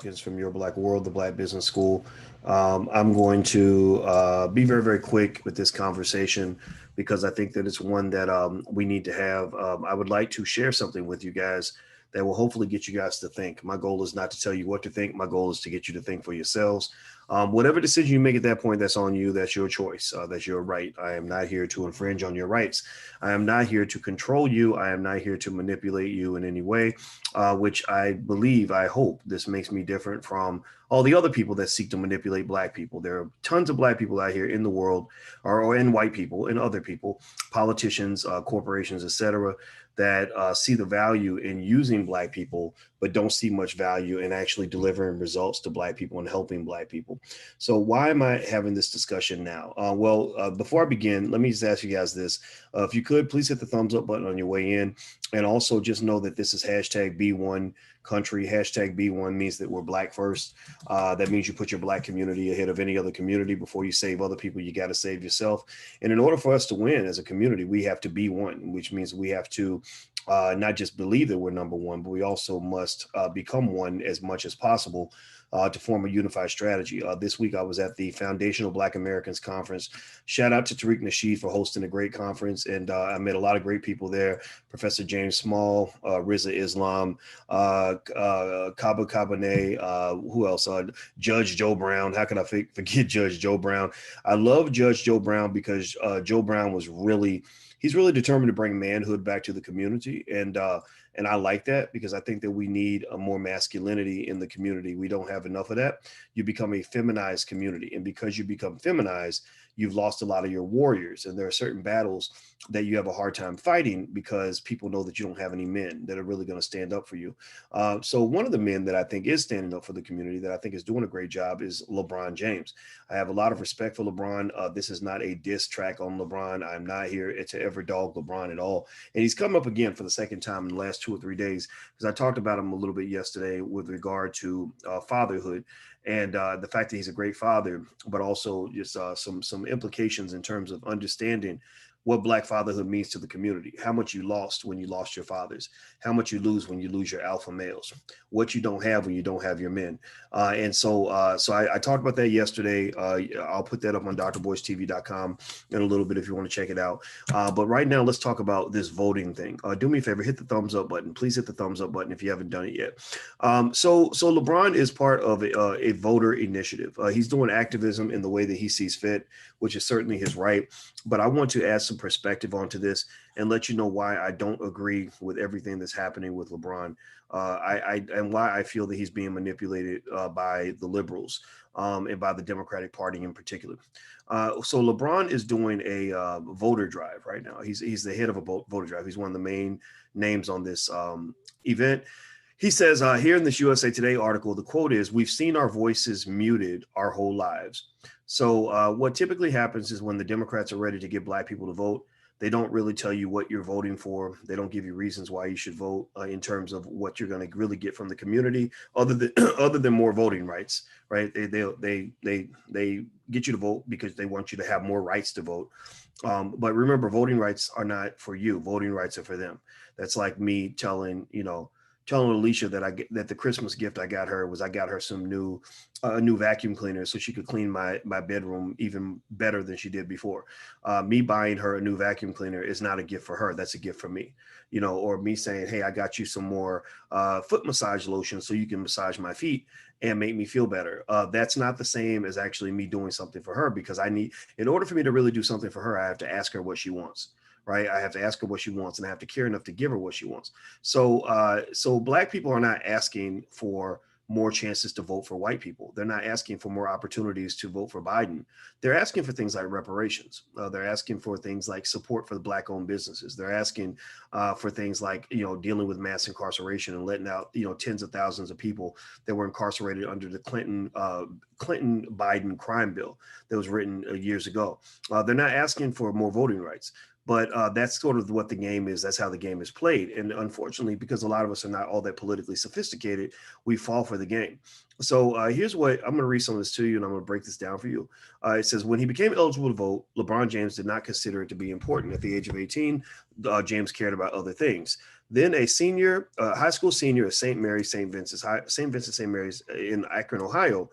Watkins from Your Black World, the Black Business School. I'm going to be very, very quick with this conversation because I think that it's one that we need to have. I would like to share something with you guys that will hopefully get you guys to think. My goal is not to tell you what to think. My goal is to get you to think for yourselves. Whatever decision you make at that point, that's on you. That's your choice. That's your right. I am not here to infringe on your rights. I am not here to control you. I am not here to manipulate you in any way, which I believe, I hope this makes me different from all the other people that seek to manipulate Black people. There are tons of Black people out here in the world, or in white people and other people, politicians, corporations, etc., that see the value in using Black people, but don't see much value in actually delivering results to Black people and helping Black people. So why am I having this discussion now? Before I begin, let me just ask you guys this. If you could, please hit the thumbs up button on your way in. And also just know that this is hashtag B1 country. Hashtag B1 means that we're Black first. That means you put your Black community ahead of any other community. Before you save other people, you got to save yourself. And in order for us to win as a community, we have to be one, which means we have to not just believe that we're number one, but we also must become one as much as possible to form a unified strategy. This week, I was at the Foundational Black Americans Conference. Shout out to Tariq Nasheed for hosting a great conference. And I met a lot of great people there. Professor James Small, Riza Islam, Kaba Kabane, who else? Judge Joe Brown. How can I forget Judge Joe Brown? I love Judge Joe Brown because Joe Brown he's really determined to bring manhood back to the community. And I like that because I think that we need a more masculinity in the community. We don't have enough of that. You become a feminized community. And because you become feminized, you've lost a lot of your warriors. And there are certain battles that you have a hard time fighting because people know that you don't have any men that are really going to stand up for you. So one of the men that I think is standing up for the community that I think is doing a great job is LeBron James. I have a lot of respect for LeBron. This is not a diss track on LeBron. I'm not here to ever dog LeBron at all. And he's come up again for the second time in the last 2 or 3 days because I talked about him a little bit yesterday with regard to fatherhood and the fact that he's a great father, but also just some implications in terms of understanding what Black fatherhood means to the community, how much you lost when you lost your fathers, how much you lose when you lose your alpha males, what you don't have when you don't have your men. So I talked about that yesterday. I'll put that up on drboycetv.com in a little bit if you want to check it out. But right now, let's talk about this voting thing. Do me a favor, hit the thumbs up button. Please hit the thumbs up button if you haven't done it yet. So LeBron is part of a voter initiative. He's doing activism in the way that he sees fit, which is certainly his right. But I want to add some perspective onto this and let you know why I don't agree with everything that's happening with LeBron, and why I feel that he's being manipulated by the liberals and by the Democratic Party in particular. So LeBron is doing a voter drive right now. He's the head of a voter drive. He's one of the main names on this event. He says here in this USA Today article, the quote is, "We've seen our voices muted our whole lives." So what typically happens is when the Democrats are ready to get Black people to vote, they don't really tell you what you're voting for. They don't give you reasons why you should vote in terms of what you're going to really get from the community, other than other than more voting rights, right? They get you to vote because they want you to have more rights to vote. But remember, voting rights are not for you. Voting rights are for them. That's like me telling Alicia that the Christmas gift I got her was I got her some new vacuum cleaner so she could clean my bedroom even better than she did before. Me buying her a new vacuum cleaner is not a gift for her. That's a gift for me, or me saying, hey, I got you some more foot massage lotion so you can massage my feet and make me feel better. That's not the same as actually me doing something for her, because in order for me to really do something for her, I have to ask her what she wants. Right. I have to ask her what she wants, and I have to care enough to give her what she wants. So Black people are not asking for more chances to vote for white people. They're not asking for more opportunities to vote for Biden. They're asking for things like reparations. They're asking for things like support for the Black-owned businesses. They're asking for things like, dealing with mass incarceration and letting out, tens of thousands of people that were incarcerated under the Clinton-Biden crime bill that was written years ago. They're not asking for more voting rights. But that's sort of what the game is. That's how the game is played. And unfortunately, because a lot of us are not all that politically sophisticated, we fall for the game. So here's what I'm going to read some of this to you, and I'm going to break this down for you. It says, when he became eligible to vote, LeBron James did not consider it to be important. At the age of 18, James cared about other things. Then a senior, high school senior at St. Mary's, St. Vincent, St. Mary's in Akron, Ohio,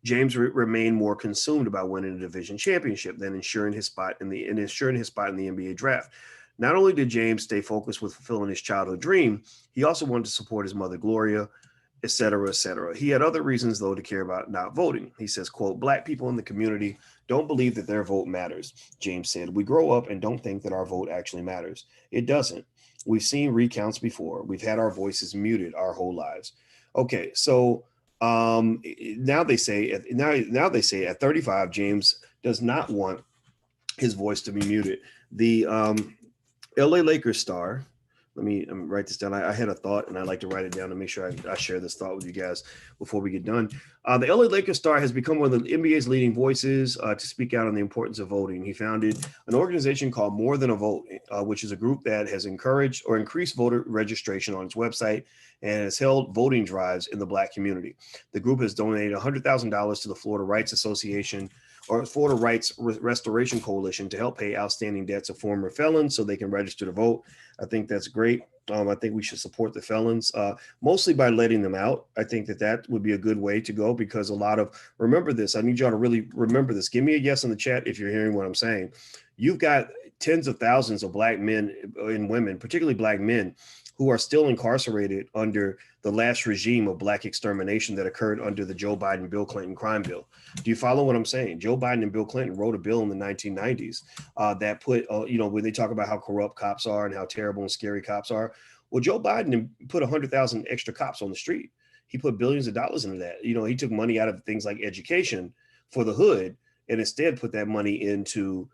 James remained more consumed about winning a division championship than ensuring his spot in the NBA draft. Not only did James stay focused with fulfilling his childhood dream, he also wanted to support his mother Gloria, et cetera, et cetera. He had other reasons, though, to care about not voting. He says, quote, "Black people in the community don't believe that their vote matters," James said. "We grow up and don't think that our vote actually matters. It doesn't. We've seen recounts before. We've had our voices muted our whole lives." Okay, so now they say at 35, James does not want his voice to be muted. The LA Lakers star, let me write this down. I had a thought and I like to write it down to make sure I share this thought with you guys before we get done. The LA Lakers star has become one of the NBA's leading voices to speak out on the importance of voting. He founded an organization called More Than a Vote, which is a group that has encouraged or increased voter registration on its website and has held voting drives in the Black community. The group has donated $100,000 to the Florida Rights Association or Florida Rights Restoration Coalition to help pay outstanding debts of former felons so they can register to vote. I think that's great. I think we should support the felons, mostly by letting them out. I think that would be a good way to go because remember this, I need y'all to really remember this. Give me a yes in the chat if you're hearing what I'm saying. You've got tens of thousands of Black men and women, particularly Black men, who are still incarcerated under the last regime of Black extermination that occurred under the Joe Biden, Bill Clinton crime bill. Do you follow what I'm saying? Joe Biden and Bill Clinton wrote a bill in the 1990s that put, when they talk about how corrupt cops are and how terrible and scary cops are. Well, Joe Biden put 100,000 extra cops on the street. He put billions of dollars into that. He took money out of things like education for the hood and instead put that money into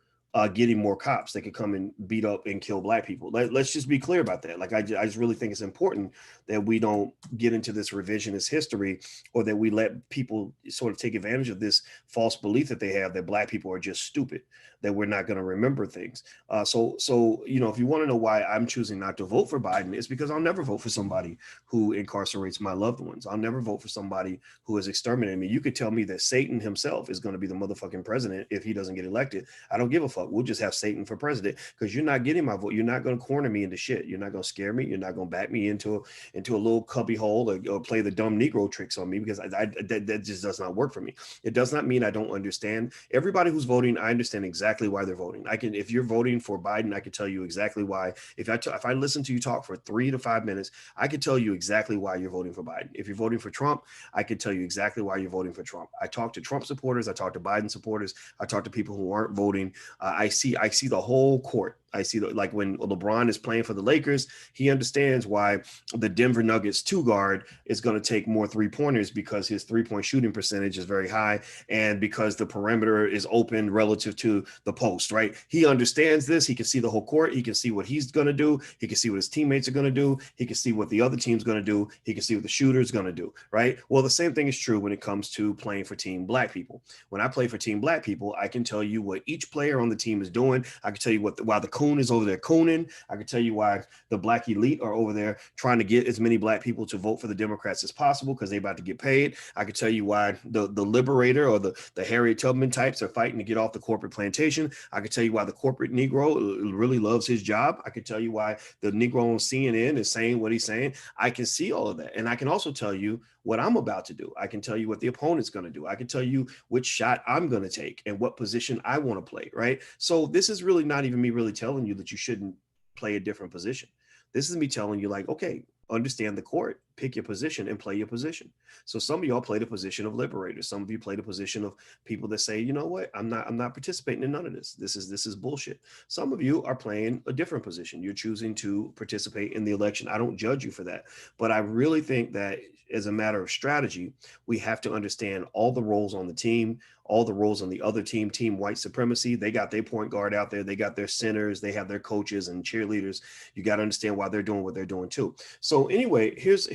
getting more cops that could come and beat up and kill Black people. Let's just be clear about that. Like, I just really think it's important that we don't get into this revisionist history or that we let people sort of take advantage of this false belief that they have that Black people are just stupid, that we're not going to remember things. So if you want to know why I'm choosing not to vote for Biden, it's because I'll never vote for somebody who incarcerates my loved ones. I'll never vote for somebody who is exterminating me. You could tell me that Satan himself is going to be the motherfucking president if he doesn't get elected. I don't give a fuck. We'll just have Satan for president because you're not getting my vote. You're not going to corner me into shit. You're not going to scare me. You're not going to back me into a little cubby hole or play the dumb Negro tricks on me because that just does not work for me. It does not mean I don't understand. Everybody who's voting, I understand exactly why they're voting. If you're voting for Biden, I can tell you exactly why. If I listen to you talk for 3 to 5 minutes, I can tell you exactly why you're voting for Biden. If you're voting for Trump, I can tell you exactly why you're voting for Trump. I talk to Trump supporters. I talk to Biden supporters. I talk to people who aren't voting. I see the whole court. I see like when LeBron is playing for the Lakers, he understands why the Denver Nuggets 2 guard is going to take more 3-pointers because his 3-point shooting percentage is very high and because the perimeter is open relative to the post, right? He understands this. He can see the whole court. He can see what he's going to do. He can see what his teammates are going to do. He can see what the other team's going to do. He can see what the shooter's going to do, right? Well, the same thing is true when it comes to playing for Team Black people. When I play for Team Black people, I can tell you what each player on the team is doing. I can tell you why the coon is over there cooning. I can tell you why the Black elite are over there trying to get as many Black people to vote for the Democrats as possible because they're about to get paid. I can tell you why the liberator or the Harriet Tubman types are fighting to get off the corporate plantation. I can tell you why the corporate Negro really loves his job. I can tell you why the Negro on CNN is saying what he's saying. I can see all of that. And I can also tell you what I'm about to do. I can tell you what the opponent's going to do. I can tell you which shot I'm going to take and what position I want to play, right? So this is really not even me really telling you that you shouldn't play a different position. This is me telling you like, okay, understand the court, pick your position and play your position. So some of y'all play the position of liberators. Some of you play the position of people that say, you know what, I'm not participating in none of this. This is bullshit. Some of you are playing a different position. You're choosing to participate in the election. I don't judge you for that. But I really think that as a matter of strategy, we have to understand all the roles on the team, all the roles on the other team, team white supremacy. They got their point guard out there. They got their centers. They have their coaches and cheerleaders. You got to understand why they're doing what they're doing too. So anyway, here's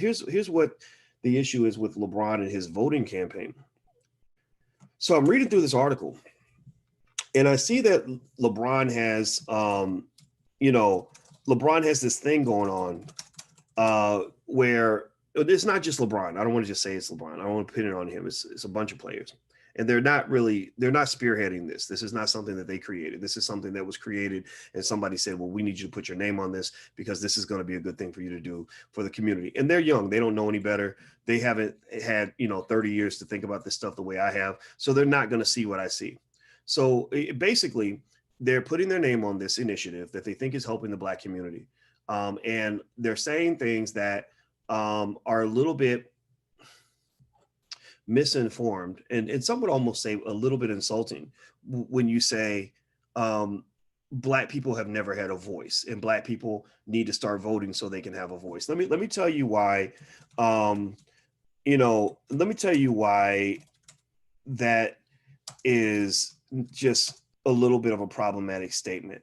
what the issue is with LeBron and his voting campaign. So I'm reading through this article and I see that LeBron has, LeBron has this thing going on where it's not just LeBron. I don't want to just say it's LeBron. I don't want to pin it on him. It's a bunch of players. and they're not spearheading this. This is not something that they created. This is something that was created, and somebody said, well, we need you to put your name on this because this is going to be a good thing for you to do for the community. And they're young. They don't know any better. They haven't had, 30 years to think about this stuff the way I have. So they're not going to see what I see. So basically, they're putting their name on this initiative that they think is helping the Black community. And they're saying things that are a little bit misinformed, and some would almost say a little bit insulting when you say Black people have never had a voice and Black people need to start voting so they can have a voice. Let me tell you why. Let me tell you why that is just a little bit of a problematic statement.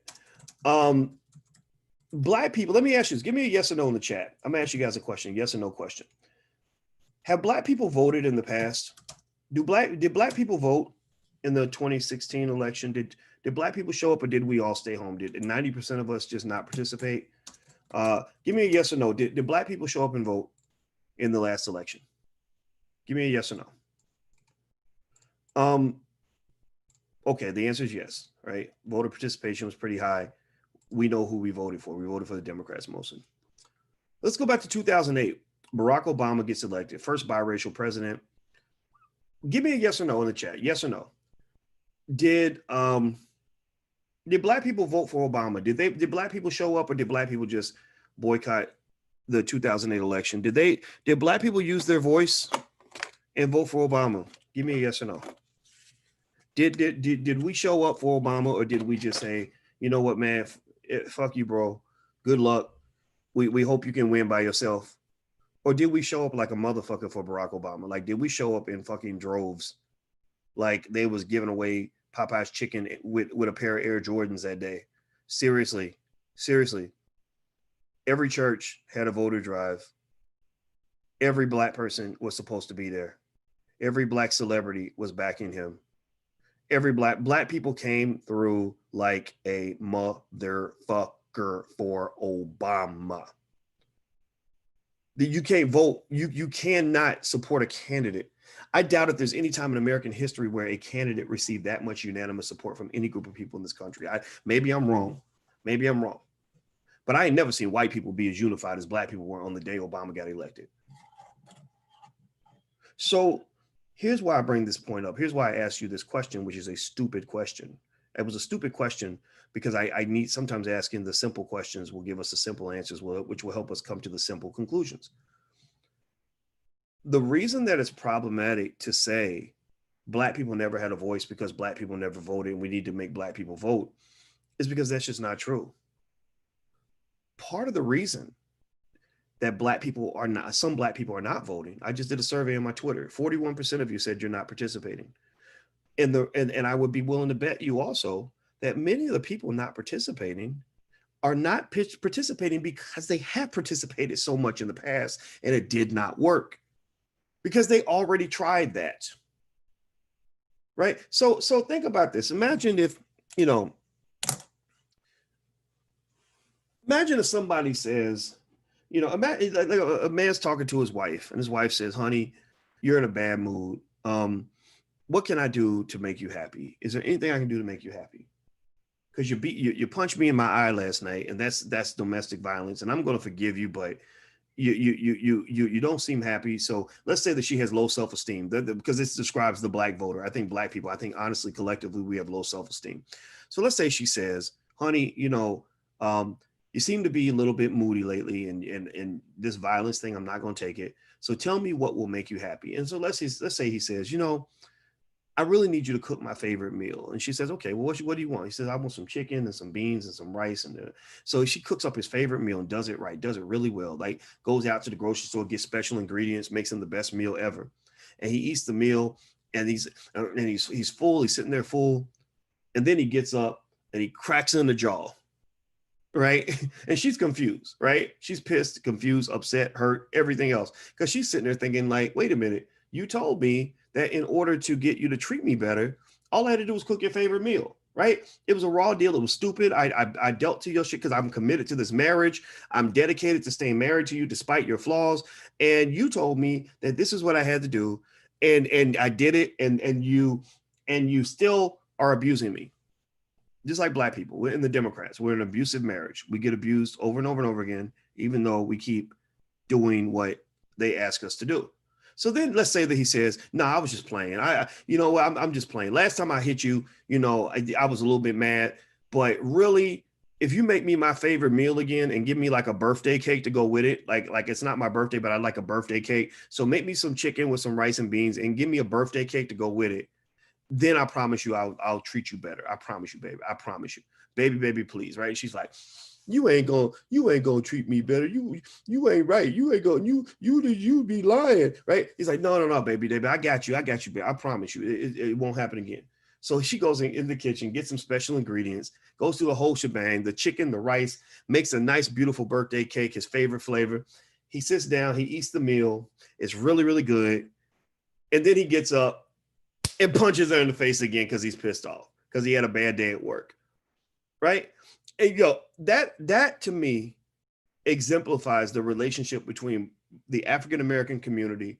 Black people, let me ask you this. Give me a yes or no in the chat. I'm gonna ask you guys a question, yes or no question. Have Black people voted in the past? Did Black people vote in the 2016 election? Did Black people show up, or did we all stay home? Did 90% of us just not participate? Give me a yes or no. Did Black people show up and vote in the last election? Give me a yes or no. Okay, the answer is yes, right? Voter participation was pretty high. We know who we voted for. We voted for the Democrats mostly. Let's go back to 2008. Barack Obama gets elected, first biracial president. Give me a yes or no in the chat. Yes or no. Did Black people vote for Obama? Did Black people show up, or did Black people just boycott the 2008 election? Did Black people use their voice and vote for Obama? Give me a yes or no. Did we show up for Obama, or did we just say, you know what, man, fuck you, bro. Good luck. We hope you can win by yourself. Or did we show up like a motherfucker for Barack Obama? Like, did we show up in fucking droves? Like they was giving away Popeye's chicken with a pair of Air Jordans that day? Seriously. Every church had a voter drive. Every Black person was supposed to be there. Every Black celebrity was backing him. Every Black people came through like a motherfucker for Obama. You can't vote. You cannot support a candidate. I doubt if there's any time in American history where a candidate received that much unanimous support from any group of people in this country. Maybe I'm wrong. But I ain't never seen white people be as unified as Black people were on the day Obama got elected. So here's why I bring this point up. Here's why I asked you this question, which is a stupid question. It was a stupid question because I need sometimes asking the simple questions will give us the simple answers, which will help us come to the simple conclusions. The reason that it's problematic to say Black people never had a voice because Black people never voted and we need to make Black people vote is because that's just not true. Part of the reason that some Black people are not voting. I just did a survey on my Twitter. 41% of you said you're not participating. And I would be willing to bet you also that many of the people not participating are not participating because they have participated so much in the past and it did not work because they already tried that. Right? So think about this. Imagine if somebody says, imagine like a man's talking to his wife and his wife says, honey, you're in a bad mood. What can I do to make you happy? Is there anything I can do to make you happy? Because you punched me in my eye last night, and that's domestic violence, and I'm going to forgive you, but you don't seem happy. So let's say that she has low self-esteem because this describes the Black voter. I think honestly, collectively, we have low self-esteem. So let's say she says, honey, you seem to be a little bit moody lately, and this violence thing, I'm not going to take it. So tell me what will make you happy. And so let's say he says, I really need you to cook my favorite meal. And she says, okay, well, what do you want? He says, I want some chicken and some beans and some rice. And so she cooks up his favorite meal and does it right, does it really well. Like goes out to the grocery store, gets special ingredients, makes him the best meal ever. And he eats the meal and he's full. He's sitting there full. And then he gets up and he cracks her in the jaw. Right. And she's confused, right? She's pissed, confused, upset, hurt, everything else. Because she's sitting there thinking like, wait a minute, you told me that in order to get you to treat me better, all I had to do was cook your favorite meal, right? It was a raw deal. It was stupid. I dealt to your shit because I'm committed to this marriage. I'm dedicated to staying married to you despite your flaws. And you told me that this is what I had to do. and I did it, and you still are abusing me. Just like black people, we're in the Democrats. We're in an abusive marriage. We get abused over and over and over again, even though we keep doing what they ask us to do. So then let's say that he says, no, I was just playing. I'm just playing. Last time I hit you, I was a little bit mad, but really, if you make me my favorite meal again and give me like a birthday cake to go with it, like it's not my birthday, but I like a birthday cake. So make me some chicken with some rice and beans and give me a birthday cake to go with it. Then I promise you, I'll treat you better. I promise you, baby. I promise you, baby, please. Right? She's like, you ain't gonna treat me better. You ain't right. You ain't gonna you be lying, right? He's like, no, baby. I got you, baby. I promise you, it won't happen again. So she goes in the kitchen, gets some special ingredients, goes through the whole shebang, the chicken, the rice, makes a nice, beautiful birthday cake, his favorite flavor. He sits down, he eats the meal. It's really, really good. And then he gets up and punches her in the face again because he's pissed off because he had a bad day at work, right? And that to me exemplifies the relationship between the African American community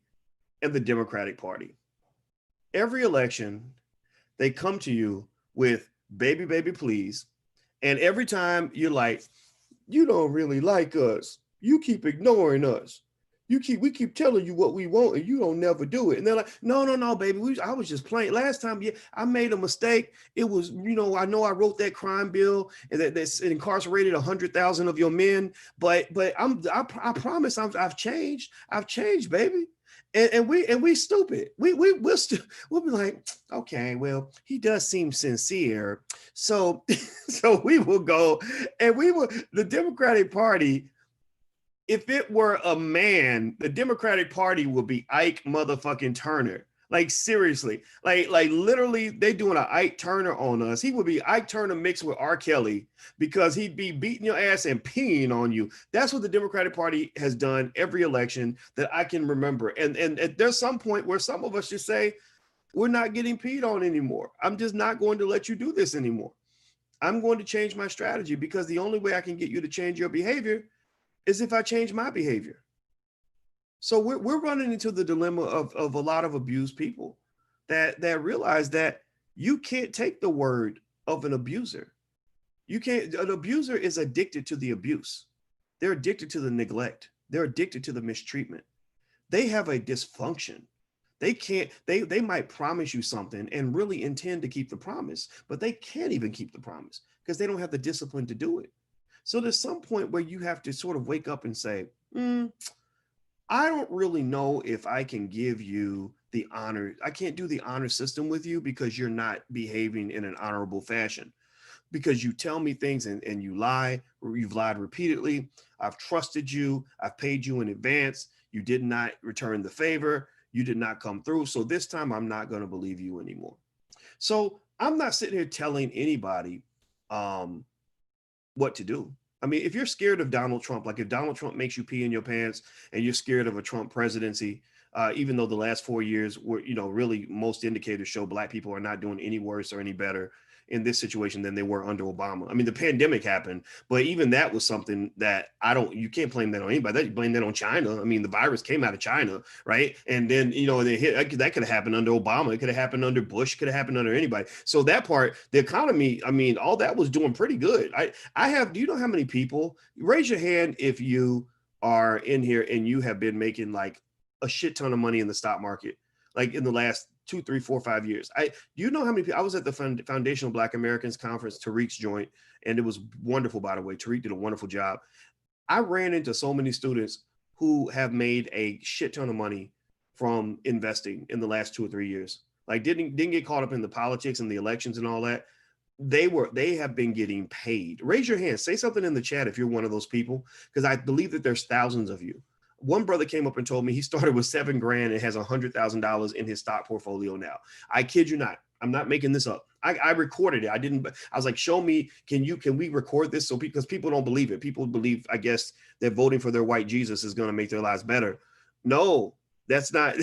and the Democratic Party. Every election, they come to you with baby, please. And every time you're like, you don't really like us. You keep ignoring us. We keep telling you what we want and you don't never do it. And they're like, no, baby. I was just playing. Last time, yeah, I made a mistake. It was, I know I wrote that crime bill and that's incarcerated 100,000 of your men, but I promise I've changed. I've changed, baby. And we stupid. We'll be like, okay, well, he does seem sincere. So we will go and the Democratic Party. If it were a man, the Democratic Party would be Ike motherfucking Turner. Like seriously, like literally, they doing an Ike Turner on us. He would be Ike Turner mixed with R. Kelly because he'd be beating your ass and peeing on you. That's what the Democratic Party has done every election that I can remember. And there's some point where some of us just say, we're not getting peed on anymore. I'm just not going to let you do this anymore. I'm going to change my strategy because the only way I can get you to change your behavior is if I change my behavior. So we're running into the dilemma of a lot of abused people that realize that you can't take the word of an abuser. You can't. An abuser is addicted to the abuse. They're addicted to the neglect. They're addicted to the mistreatment. They have a dysfunction. They can't. They might promise you something and really intend to keep the promise, but they can't even keep the promise because they don't have the discipline to do it. So there's some point where you have to sort of wake up and say, I don't really know if I can give you the honor. I can't do the honor system with you because you're not behaving in an honorable fashion. Because you tell me things and you lie, or you've lied repeatedly. I've trusted you. I've paid you in advance. You did not return the favor. You did not come through. So this time I'm not going to believe you anymore. So I'm not sitting here telling anybody, what to do. I mean, if you're scared of Donald Trump, like if Donald Trump makes you pee in your pants and you're scared of a Trump presidency, even though the last 4 years were, really most indicators show black people are not doing any worse or any better in this situation than they were under Obama. I mean, the pandemic happened, but even that was something that you can't blame that on anybody. You blame that on China. I mean, the virus came out of China, right? And then, that could have happened under Obama. It could have happened under Bush. It could have happened under anybody. So that part, the economy, I mean, all that was doing pretty good. Do you know how many people, raise your hand if you are in here and you have been making like a shit ton of money in the stock market, like in the last 2, 3, 4, 5 years. Do you know how many people? I was at the Foundational Black Americans Conference, Tariq's joint, and it was wonderful, by the way. Tariq did a wonderful job. I ran into so many students who have made a shit ton of money from investing in the last 2 or 3 years. Like didn't get caught up in the politics and the elections and all that. They have been getting paid. Raise your hand. Say something in the chat if you're one of those people, because I believe that there's thousands of you. One brother came up and told me he started with $7,000 and has $100,000 in his stock portfolio now. I kid you not. I'm not making this up. I recorded it. I was like, show me, can we record this? So because people don't believe it. People believe, I guess, that voting for their white Jesus is going to make their lives better. No, that's not.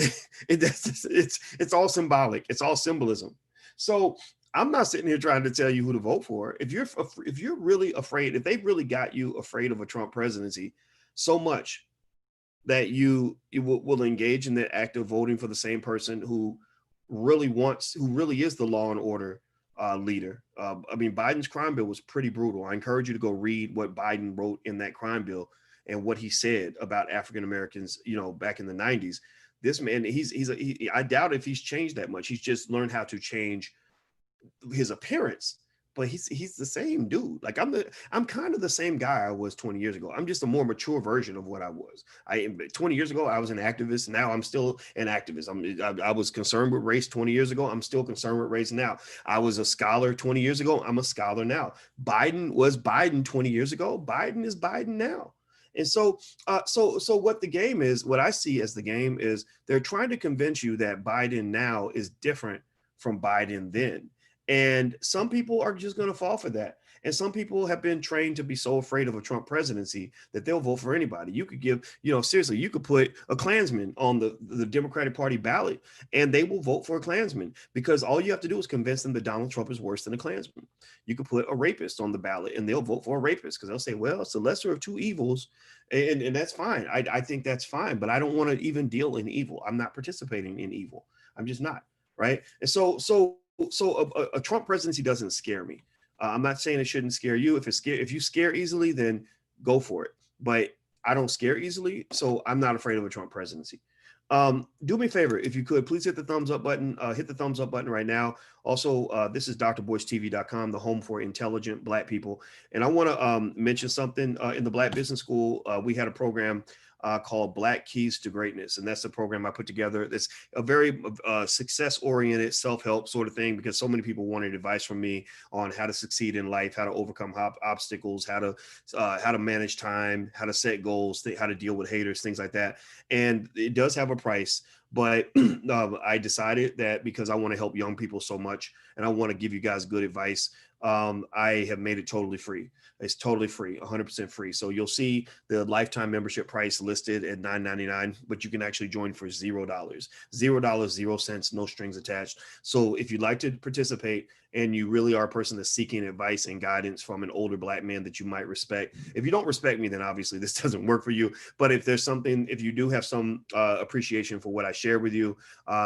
It's all symbolic. It's all symbolism. So I'm not sitting here trying to tell you who to vote for. If you're really afraid, if they've really got you afraid of a Trump presidency so much, that you will engage in the act of voting for the same person who really is the law and order leader. I mean, Biden's crime bill was pretty brutal. I encourage you to go read what Biden wrote in that crime bill and what he said about African Americans, back in the 90s. This man, I doubt if he's changed that much. He's just learned how to change his appearance, but he's the same dude. Like I'm kind of the same guy I was 20 years ago. I'm just a more mature version of what I was. 20 years ago I was an activist. Now I'm still an activist. I was concerned with race 20 years ago. I'm still concerned with race now. I was a scholar 20 years ago. I'm a scholar now. Biden was Biden 20 years ago. Biden is Biden now. And so what the game is, what I see as the game is, they're trying to convince you that Biden now is different from Biden then. And some people are just going to fall for that. And some people have been trained to be so afraid of a Trump presidency that they'll vote for anybody. You could seriously, you could put a Klansman on the Democratic Party ballot and they will vote for a Klansman, because all you have to do is convince them that Donald Trump is worse than a Klansman. You could put a rapist on the ballot and they'll vote for a rapist because they'll say, well, it's the lesser of two evils. And that's fine. I think that's fine, but I don't want to even deal in evil. I'm not participating in evil. I'm just not. Right. And so a Trump presidency doesn't scare me. I'm not saying it shouldn't scare you. If you scare easily, then go for it. But I don't scare easily, so I'm not afraid of a Trump presidency. Do me a favor, if you could, please hit the thumbs up button. Hit the thumbs up button right now. Also, this is drboycetv.com, the home for intelligent Black people. And I want to mention something. In the Black Business School, we had a program called Black Keys to Greatness. And that's the program I put together. It's a very success-oriented self-help sort of thing, because so many people wanted advice from me on how to succeed in life, how to overcome obstacles, how to manage time, how to set goals, how to deal with haters, things like that. And it does have a price. But I decided that because I want to help young people so much and I want to give you guys good advice, I have made it totally free. It's totally free, 100% free. So you'll see the lifetime membership price listed at $9.99, but you can actually join for $0, $0, 0 cents, no strings attached. So if you'd like to participate and you really are a person that's seeking advice and guidance from an older Black man that you might respect, if you don't respect me, then obviously this doesn't work for you. But if you do have some appreciation for what I share with you,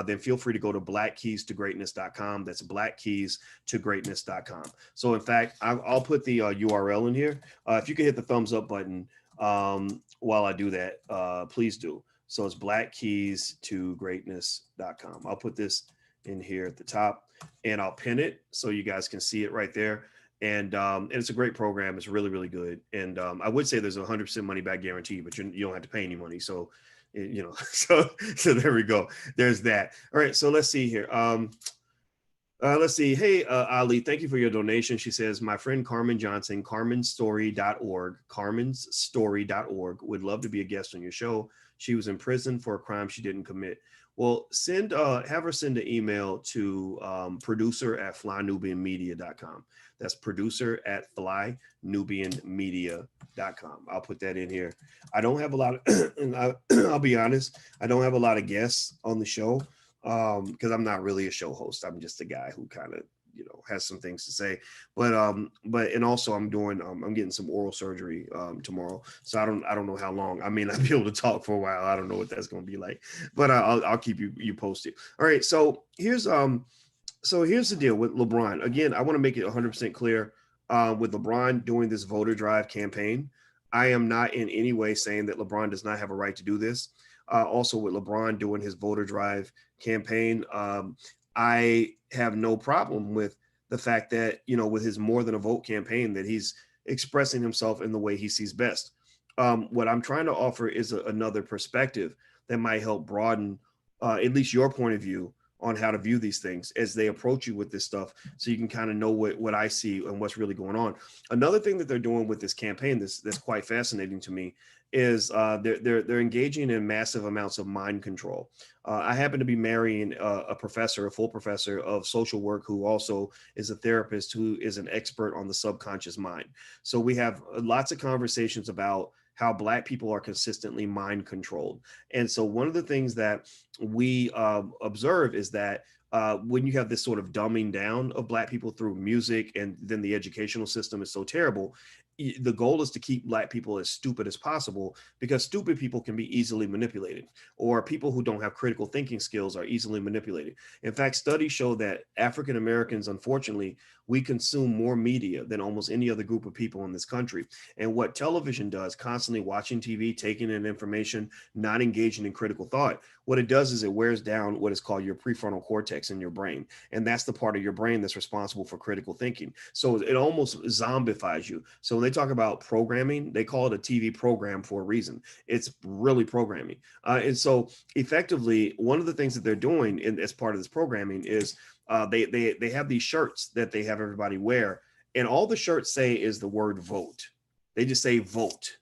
then feel free to go to blackkeystogreatness.com. That's blackkeystogreatness.com. So in fact, I'll put the URL in here. If you can hit the thumbs up button while I do that, please do. So it's blackkeystogreatness.com. I'll put this in here at the top and I'll pin it so you guys can see it right there. And it's a great program. It's really, really good. And I would say there's a 100% money back guarantee, but you don't have to pay any money. So, so there we go. There's that. All right. So let's see here. Let's see. Hey, Ali, thank you for your donation. She says, my friend Carmen Johnson, carmensstory.org, would love to be a guest on your show. She was in prison for a crime she didn't commit. Well, have her send an email to producer@flynubianmedia.com. That's producer@flynubianmedia.com. I'll put that in here. I don't have a lot of, I'll be honest, I don't have a lot of guests on the show because I'm not really a show host. I'm just a guy who kind of, has some things to say, but and also I'm getting some oral surgery tomorrow, so I don't know how long. I may not be able to talk for a while. I don't know what that's going to be like, but I'll keep you posted. All right, so here's the deal with LeBron. Again, I want to make it 100% clear with LeBron doing this voter drive campaign. I am not in any way saying that LeBron does not have a right to do this. Also with LeBron doing his voter drive campaign, I have no problem with the fact that, with his more than a vote campaign, that he's expressing himself in the way he sees best. What I'm trying to offer is another perspective that might help broaden at least your point of view on how to view these things as they approach you with this stuff, so you can kind of know what I see and what's really going on. Another thing that they're doing with this campaign that's quite fascinating to me is they're engaging in massive amounts of mind control. I happen to be marrying a full professor of social work, who also is a therapist, who is an expert on the subconscious mind. So we have lots of conversations about how Black people are consistently mind controlled. And so one of the things that we observe is that when you have this sort of dumbing down of Black people through music, and then the educational system is so terrible, the goal is to keep black people as stupid as possible, because stupid people can be easily manipulated, or people who don't have critical thinking skills are easily manipulated. In fact, studies show that African Americans, unfortunately, we consume more media than almost any other group of people in this country. And what television does, constantly watching TV, taking in information, not engaging in critical thought, what it does is it wears down what is called your prefrontal cortex in your brain. And that's the part of your brain that's responsible for critical thinking. So it almost zombifies you. So when they talk about programming, they call it a TV program for a reason. It's really programming. And so effectively, one of the things that they're doing as part of this programming is they have these shirts that they have everybody wear. And all the shirts say is the word vote. They just say vote,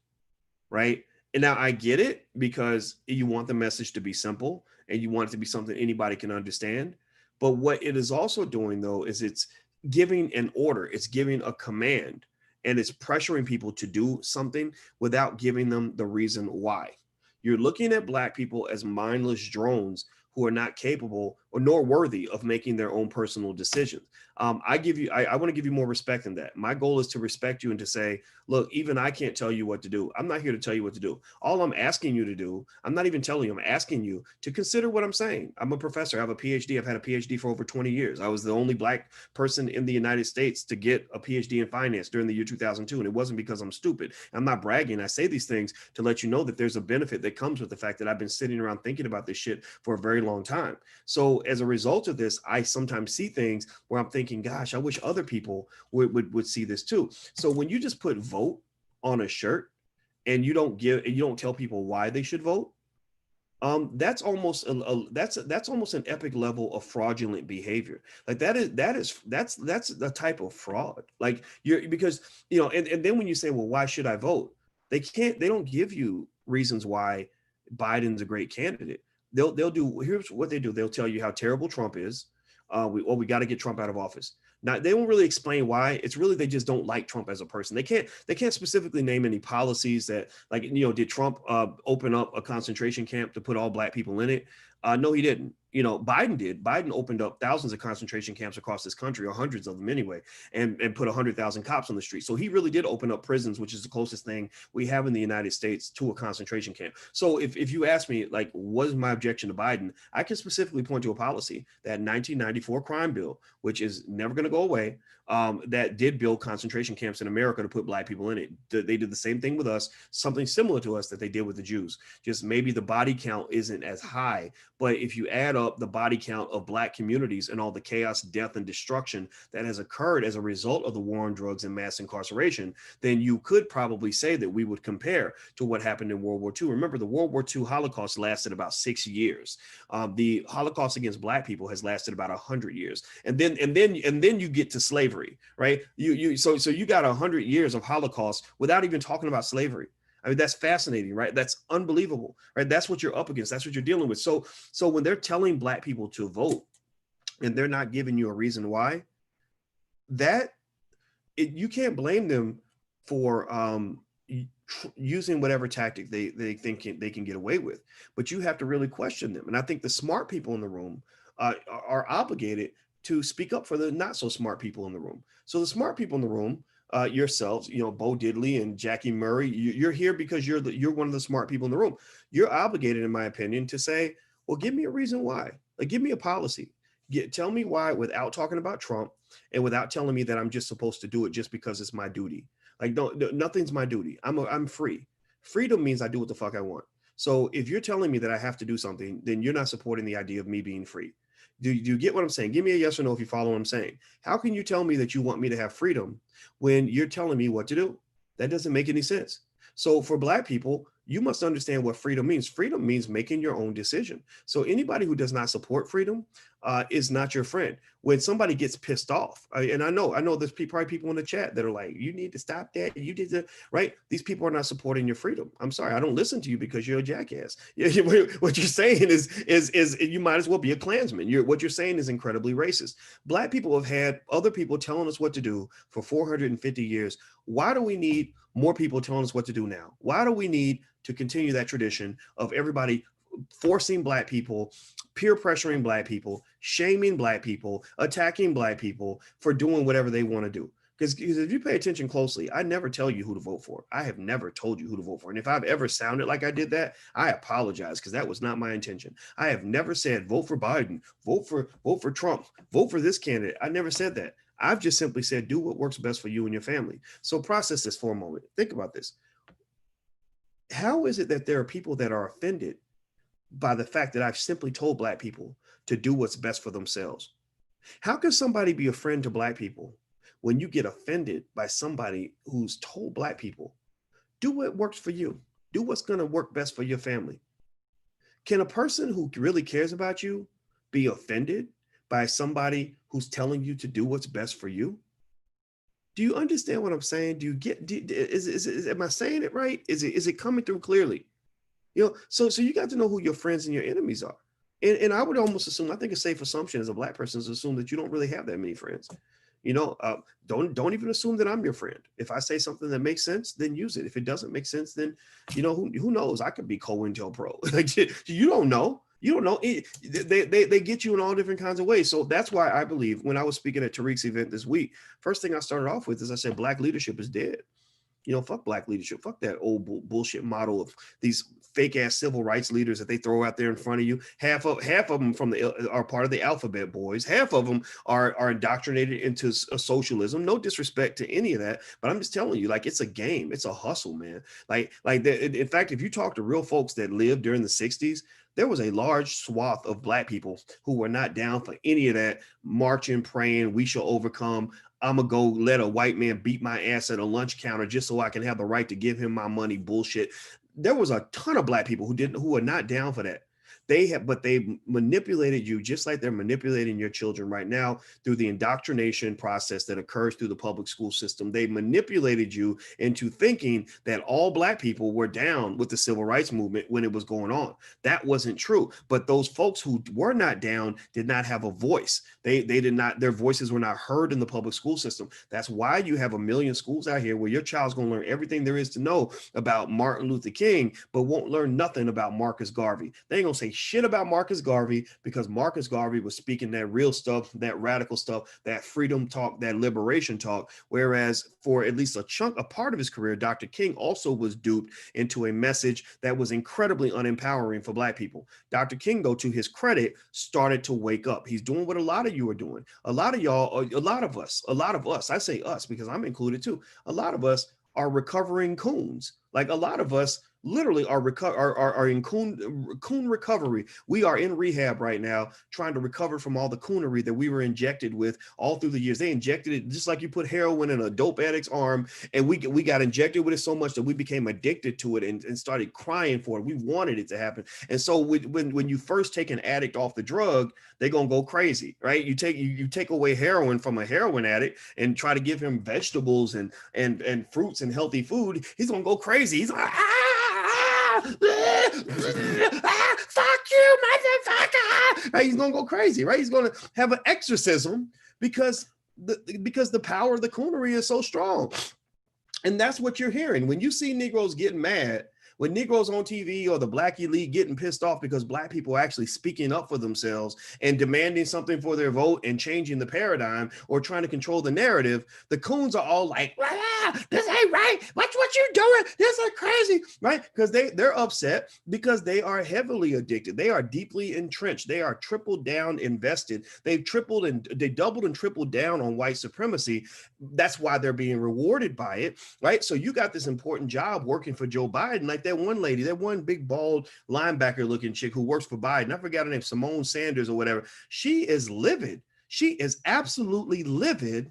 right? And now I get it, because you want the message to be simple and you want it to be something anybody can understand. But what it is also doing, though, is it's giving an order, it's giving a command, and it's pressuring people to do something without giving them the reason why. You're looking at black people as mindless drones who are not capable or nor worthy of making their own personal decisions. I want to give you more respect than that. My goal is to respect you and to say, look, even I can't tell you what to do. I'm not here to tell you what to do. All I'm asking you to do, I'm not even telling you, I'm asking you to consider what I'm saying. I'm a professor. I have a PhD. I've had a PhD for over 20 years. I was the only black person in the United States to get a PhD in finance during the year 2002. And it wasn't because I'm stupid. I'm not bragging. I say these things to let you know that there's a benefit that comes with the fact that I've been sitting around thinking about this shit for a very long time. So as a result of this, I sometimes see things where I'm thinking, gosh, I wish other people would see this too. So when you just put vote on a shirt and you don't tell people why they should vote, that's almost that's almost an epic level of fraudulent behavior. Like that's the type of fraud. Like because and then when you say, well, why should I vote? They don't give you reasons why Biden's a great candidate. They'll do, here's what they do. They'll tell you how terrible Trump is. We got to get Trump out of office. Now, they won't really explain why. It's really they just don't like Trump as a person. They can't specifically name any policies that, like, did Trump open up a concentration camp to put all black people in it? No, he didn't. Biden did. Biden opened up thousands of concentration camps across this country, or hundreds of them anyway, and put 100,000 cops on the street. So he really did open up prisons, which is the closest thing we have in the United States to a concentration camp. So if you ask me, like, what is my objection to Biden, I can specifically point to a policy, that 1994 crime bill, which is never going to go away, that did build concentration camps in America to put black people in it. They did the same thing with us, something similar to us that they did with the Jews. Just maybe the body count isn't as high, but if you add up the body count of black communities and all the chaos, death, and destruction that has occurred as a result of the war on drugs and mass incarceration, then you could probably say that we would compare to what happened in World War II. Remember, the World War II Holocaust lasted about 6 years. The Holocaust against black people has lasted about 100 years, and then you get to slavery, right? So you got 100 years of Holocaust without even talking about slavery. I mean, that's fascinating, right? That's unbelievable, right? That's what you're up against. That's what you're dealing with. So when they're telling black people to vote and they're not giving you a reason why, you can't blame them for using whatever tactic they think they can get away with, but you have to really question them. And I think the smart people in the room are obligated to speak up for the not so smart people in the room. So the smart people in the room, yourselves, Bo Diddley and Jackie Murray, you're here because you're one of the smart people in the room. You're obligated, in my opinion, to say, well, give me a reason why. Like, give me a policy. Tell me why, without talking about Trump and without telling me that I'm just supposed to do it just because it's my duty. Like, nothing's my duty. I'm free. Freedom means I do what the fuck I want. So if you're telling me that I have to do something, then you're not supporting the idea of me being free. Do you get what I'm saying? Give me a yes or no if you follow what I'm saying. How can you tell me that you want me to have freedom when you're telling me what to do? That doesn't make any sense. So for black people, you must understand what freedom means. Freedom means making your own decision. So anybody who does not support freedom is not your friend. When somebody gets pissed off, and I know there's probably people in the chat that are like, you need to stop that. You did that, right? These people are not supporting your freedom. I'm sorry, I don't listen to you because you're a jackass. What you're saying is you might as well be a Klansman. What you're saying is incredibly racist. Black people have had other people telling us what to do for 450 years. Why do we need more people telling us what to do now? Why do we need to continue that tradition of everybody forcing black people, peer pressuring black people, shaming black people, attacking black people for doing whatever they want to do? Because if you pay attention closely, I never tell you who to vote for. I have never told you who to vote for. And if I've ever sounded like I did that, I apologize, because that was not my intention. I have never said vote for Biden, vote for Trump, vote for this candidate. I never said that. I've just simply said do what works best for you and your family. So process this for a moment. Think about this. How is it that there are people that are offended by the fact that I've simply told Black people to do what's best for themselves? How can somebody be a friend to Black people when you get offended by somebody who's told Black people, do what works for you, do what's going to work best for your family? Can a person who really cares about you be offended by somebody who's telling you to do what's best for you? Do you understand what I'm saying? Do you get, am I saying it right? Is it coming through clearly? So you got to know who your friends and your enemies are. And I would almost assume, I think a safe assumption as a Black person is assume that you don't really have that many friends. Don't even assume that I'm your friend. If I say something that makes sense, then use it. If it doesn't make sense, then who knows? I could be COINTELPRO. Like, you don't know. You don't know. They get you in all different kinds of ways. So that's why I believe, when I was speaking at Tariq's event this week, first thing I started off with is I said Black leadership is dead. Fuck Black leadership. Fuck that old bullshit model of these fake ass civil rights leaders that they throw out there in front of you. Half of them are part of the alphabet boys. Half of them are indoctrinated into a socialism. No disrespect to any of that, but I'm just telling you, like, it's a game. It's a hustle, man. In fact, if you talk to real folks that lived during the 60s, there was a large swath of Black people who were not down for any of that marching, praying, we shall overcome. I'm going to go let a white man beat my ass at a lunch counter just so I can have the right to give him my money bullshit. There was a ton of Black people who were not down for that. But they manipulated you just like they're manipulating your children right now through the indoctrination process that occurs through the public school system. They manipulated you into thinking that all Black people were down with the civil rights movement when it was going on. That wasn't true. But those folks who were not down did not have a voice. They did not, their voices were not heard in the public school system. That's why you have a million schools out here where your child's going to learn everything there is to know about Martin Luther King, but won't learn nothing about Marcus Garvey. They ain't going to say shit about Marcus Garvey, because Marcus Garvey was speaking that real stuff, that radical stuff, that freedom talk, that liberation talk. Whereas for at least a part of his career, Dr. King also was duped into a message that was incredibly unempowering for Black people. Dr. King, though, to his credit, started to wake up. He's doing what a lot of you are doing. A lot of y'all, a lot of us, I say us because I'm included too. A lot of us are recovering coons. Like, a lot of us literally are in coon recovery. We are in rehab right now, trying to recover from all the coonery that we were injected with all through the years. They injected it just like you put heroin in a dope addict's arm, and we got injected with it so much that we became addicted to it and started crying for it. We wanted it to happen. And so when you first take an addict off the drug, they're gonna go crazy, right? You take away heroin from a heroin addict and try to give him vegetables and fruits and healthy food, he's gonna go crazy. He's like, fuck you, motherfucker. Right? He's gonna go crazy, right? He's gonna have an exorcism because the power of the coonery is so strong. And that's what you're hearing when you see Negroes getting mad. When Negroes on TV or the Black elite getting pissed off because Black people are actually speaking up for themselves and demanding something for their vote and changing the paradigm or trying to control the narrative, the coons are all like, this ain't right. What you doing? This is crazy, right? Because they're upset because they are heavily addicted. They are deeply entrenched. They are tripled down invested. They doubled and tripled down on white supremacy. That's why they're being rewarded by it, right? So you got this important job working for Joe Biden, like that one lady, that one big bald linebacker looking chick who works for Biden. I forgot her name, Simone Sanders or whatever. She is livid. She is absolutely livid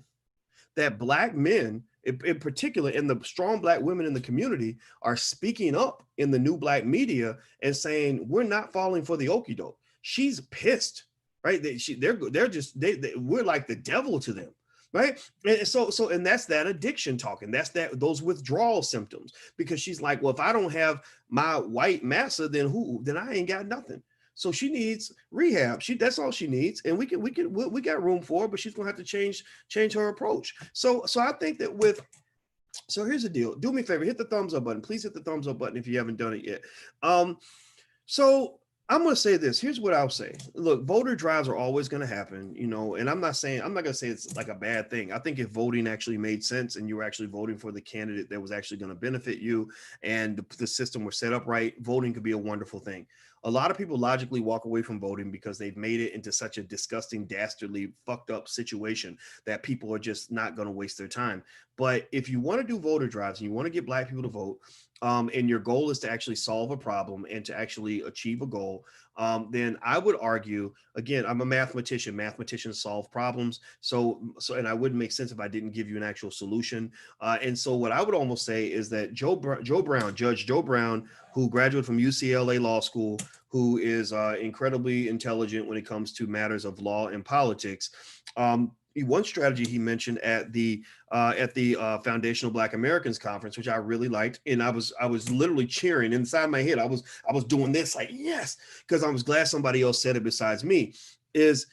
that Black men, in particular, and the strong Black women in the community, are speaking up in the new Black media and saying, we're not falling for the okie doke. She's pissed, right? We're like the devil to them. Right. And and that's that addiction talking. That's those withdrawal symptoms, because she's like, well, if I don't have my white massa, then I ain't got nothing. So she needs rehab. That's all she needs. And we got room for her, but she's going to have to change her approach. So I think that so here's the deal. Do me a favor, hit the thumbs up button. Please hit the thumbs up button if you haven't done it yet. So I'm going to say this. Here's what I'll say. Look, voter drives are always going to happen, and I'm not going to say it's like a bad thing. I think if voting actually made sense and you were actually voting for the candidate that was actually going to benefit you and the system were set up right, voting could be a wonderful thing. A lot of people logically walk away from voting because they've made it into such a disgusting, dastardly, fucked up situation that people are just not going to waste their time. But if you want to do voter drives and you want to get Black people to vote, and your goal is to actually solve a problem and to actually achieve a goal, then I would argue, again, I'm a mathematician. Mathematicians solve problems. And I wouldn't make sense if I didn't give you an actual solution. And so what I would almost say is that Judge Joe Brown, who graduated from UCLA Law School, who is incredibly intelligent when it comes to matters of law and politics. One strategy he mentioned at the Foundational Black Americans Conference, which I really liked, and I was literally cheering inside my head. I was doing this like yes, because I was glad somebody else said it besides me. Is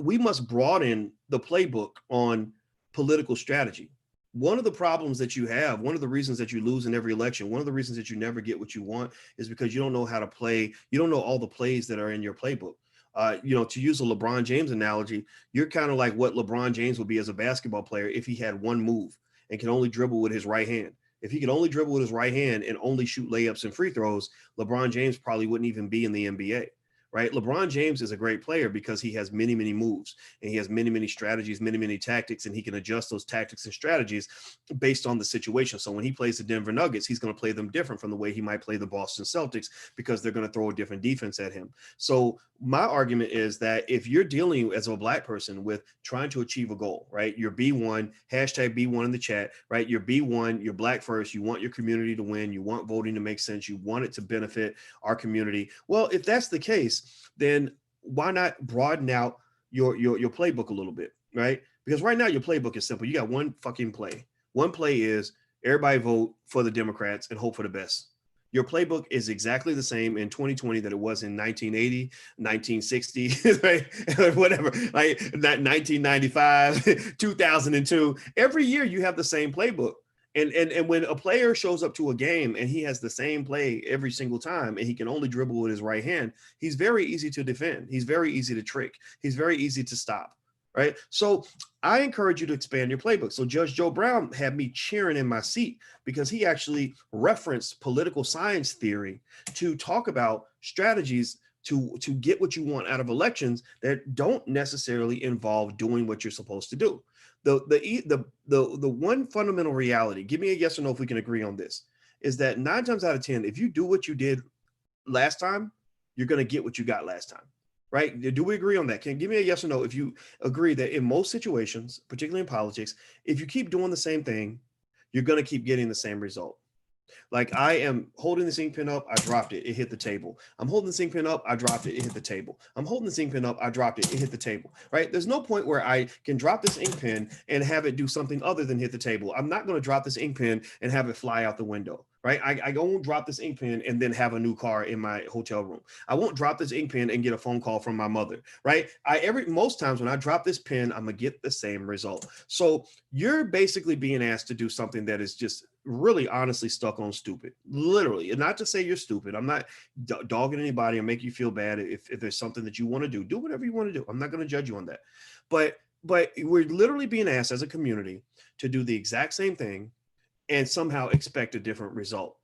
we must broaden the playbook on political strategy. One of the problems that you have, one of the reasons that you lose in every election, one of the reasons that you never get what you want is because you don't know how to play. You don't know all the plays that are in your playbook. To use a LeBron James analogy, you're kind of like what LeBron James would be as a basketball player if he had one move and can only dribble with his right hand. If he could only dribble with his right hand and only shoot layups and free throws, LeBron James probably wouldn't even be in the NBA. Right? LeBron James is a great player because he has many, many moves and he has many, many strategies, many, many tactics, and he can adjust those tactics and strategies based on the situation. So when he plays the Denver Nuggets, he's going to play them different from the way he might play the Boston Celtics because they're going to throw a different defense at him. So my argument is that if you're dealing as a Black person with trying to achieve a goal, right? You're B1, hashtag B1 in the chat, right? You're B1, you're Black first, you want your community to win, you want voting to make sense, you want it to benefit our community. Well, if that's the case, then why not broaden out your playbook a little bit, right? Because right now your playbook is simple. You got one fucking play. One play is everybody vote for the Democrats and hope for the best. Your playbook is exactly the same in 2020 that it was in 1980, 1960, right? Whatever, like 1995, 2002. Every year you have the same playbook. And when a player shows up to a game and he has the same play every single time and he can only dribble with his right hand, he's very easy to defend. He's very easy to trick. He's very easy to stop, right? So I encourage you to expand your playbook. So Judge Joe Brown had me cheering in my seat because he actually referenced political science theory to talk about strategies to get what you want out of elections that don't necessarily involve doing what you're supposed to do. The one fundamental reality, give me a yes or no if we can agree on this, is that 9 times out of 10, if you do what you did last time, you're going to get what you got last time, right? Do we agree on that? Can give me a yes or no if you agree that in most situations, particularly in politics, if you keep doing the same thing, you're going to keep getting the same result. Like I am holding this ink pen up, I dropped it, it hit the table. I'm holding this ink pen up, I dropped it, it hit the table. I'm holding this ink pen up, I dropped it, it hit the table, right? There's no point where I can drop this ink pen and have it do something other than hit the table. I'm not going to drop this ink pen and have it fly out the window, right? I won't drop this ink pen and then have a new car in my hotel room. I won't drop this ink pen and get a phone call from my mother, right? Most times when I drop this pen, I'm gonna get the same result. So you're basically being asked to do something that is just really honestly stuck on stupid, literally. And not to say you're stupid. I'm not dogging anybody or make you feel bad. If there's something that you want to do whatever you want to do. I'm not going to judge you on that. But we're literally being asked as a community to do the exact same thing and somehow expect a different result.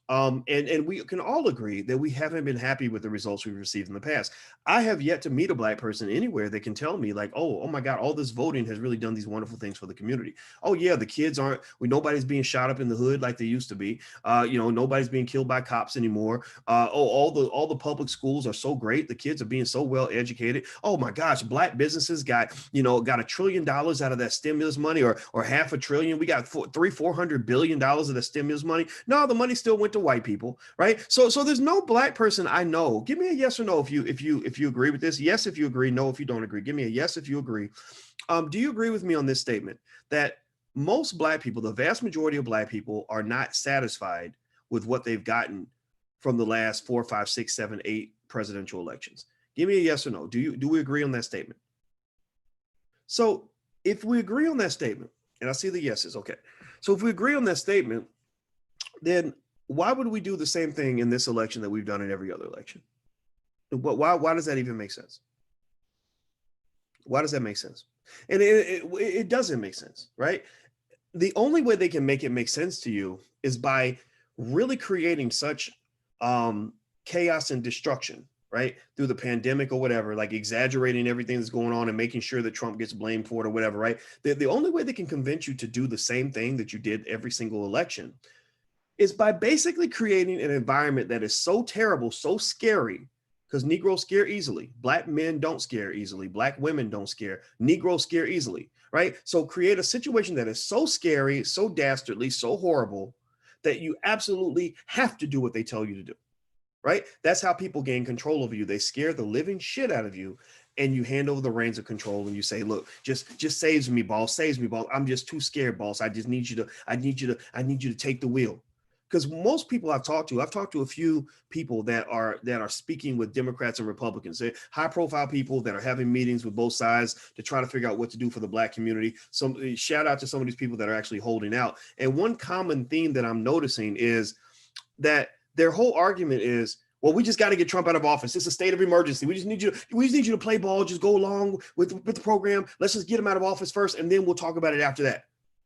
And we can all agree that we haven't been happy with the results we've received in the past. I have yet to meet a Black person anywhere that can tell me like, oh my God, all this voting has really done these wonderful things for the community. Oh yeah, the kids nobody's being shot up in the hood like they used to be. Nobody's being killed by cops anymore. All the public schools are so great. The kids are being so well educated. Oh my gosh, Black businesses got $1 trillion out of that stimulus money, or $500 billion. We got $400 billion of the stimulus money. No, the money still went to white people, right? So there's no Black person I know. Give me a yes or no if you agree with this. Yes if you agree, no if you don't agree. Give me a yes if you agree. Do you agree with me on this statement that most Black people, the vast majority of Black people, are not satisfied with what they've gotten from the last 4, 5, 6, 7, 8 presidential elections? Give me a yes or no. Do we agree on that statement? So if we agree on that statement, and I see the yeses, okay. So if we agree on that statement, then why would we do the same thing in this election that we've done in every other election? Why does that even make sense? Why does that make sense? And it doesn't make sense, right? The only way they can make it make sense to you is by really creating such chaos and destruction, right? Through the pandemic or whatever, like exaggerating everything that's going on and making sure that Trump gets blamed for it or whatever, right? The only way they can convince you to do the same thing that you did every single election is by basically creating an environment that is so terrible, so scary, because Negroes scare easily. Black men don't scare easily. Black women don't scare. Negroes scare easily, right? So create a situation that is so scary, so dastardly, so horrible that you absolutely have to do what they tell you to do, right? That's how people gain control over you. They scare the living shit out of you, and you hand over the reins of control and you say, look, just saves me, boss, saves me, boss. I'm just too scared, boss. I need you to take the wheel. Because most people I've talked to a few people that are speaking with Democrats and Republicans. They're high profile people that are having meetings with both sides to try to figure out what to do for the Black community. So shout out to some of these people that are actually holding out. And one common theme that I'm noticing is that their whole argument is, well, we just got to get Trump out of office. It's a state of emergency. We just need you to play ball, just go along with the program. Let's just get him out of office first, and then we'll talk about it after that,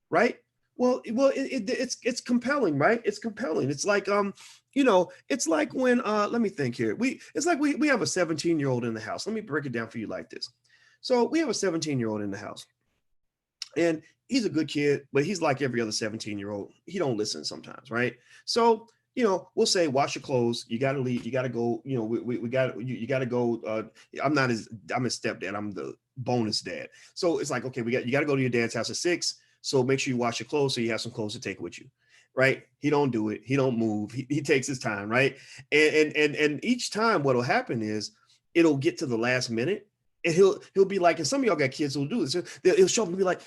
right? Well, it's compelling, right? It's compelling. It's like it's like when let me think here. It's like we have a 17-year-old in the house. Let me break it down for you like this. So we have a 17-year-old in the house, and he's a good kid, but he's like every other 17-year-old. He don't listen sometimes, right? So we'll say, wash your clothes. You got to leave. You got to go. We got you got to go. I'm his stepdad. I'm the bonus dad. So it's like, okay, you got to go to your dad's house at 6. So make sure you wash your clothes so you have some clothes to take with you, right? He don't do it. He don't move. He takes his time, right? And each time what'll happen is it'll get to the last minute and he'll be like, and some of y'all got kids who'll do this. He'll show up and be like,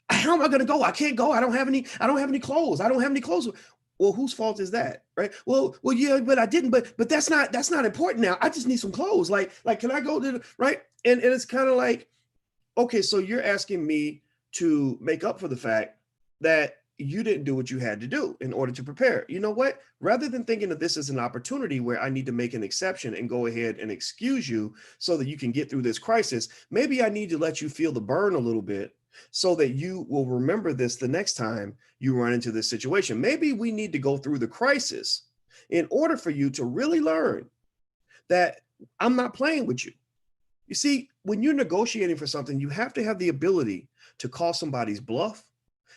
how am I going to go? I can't go. I don't have any clothes. I don't have any clothes. Well, whose fault is that, right? Well, yeah, but I didn't. But that's not important now. I just need some clothes. Like, can I go to right? And it's kind of like, okay, so you're asking me to make up for the fact that you didn't do what you had to do in order to prepare. You know what? Rather than thinking that this is an opportunity where I need to make an exception and go ahead and excuse you so that you can get through this crisis, maybe I need to let you feel the burn a little bit so that you will remember this the next time you run into this situation. Maybe we need to go through the crisis in order for you to really learn that I'm not playing with you. You see, when you're negotiating for something, you have to have the ability to call somebody's bluff,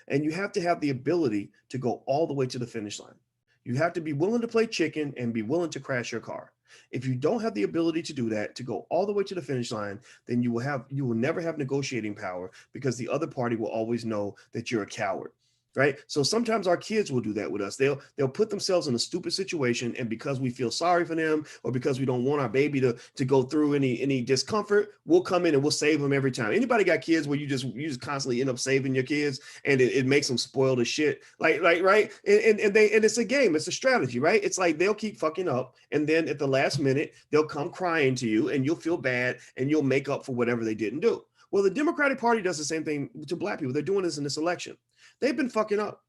and you have to have the ability to go all the way to the finish line. You have to be willing to play chicken and be willing to crash your car. If you don't have the ability to do that, to go all the way to the finish line, then you will never have negotiating power, because the other party will always know that you're a coward. Right. So sometimes our kids will do that with us. They'll put themselves in a stupid situation. And because we feel sorry for them, or because we don't want our baby to go through any discomfort, we'll come in and we'll save them every time. Anybody got kids where you just constantly end up saving your kids, and it makes them spoiled as shit. Like right. And it's a game. It's a strategy, right? It's like they'll keep fucking up. And then at the last minute, they'll come crying to you and you'll feel bad and you'll make up for whatever they didn't do. Well, the Democratic Party does the same thing to Black people. They're doing this in this election. They've been fucking up.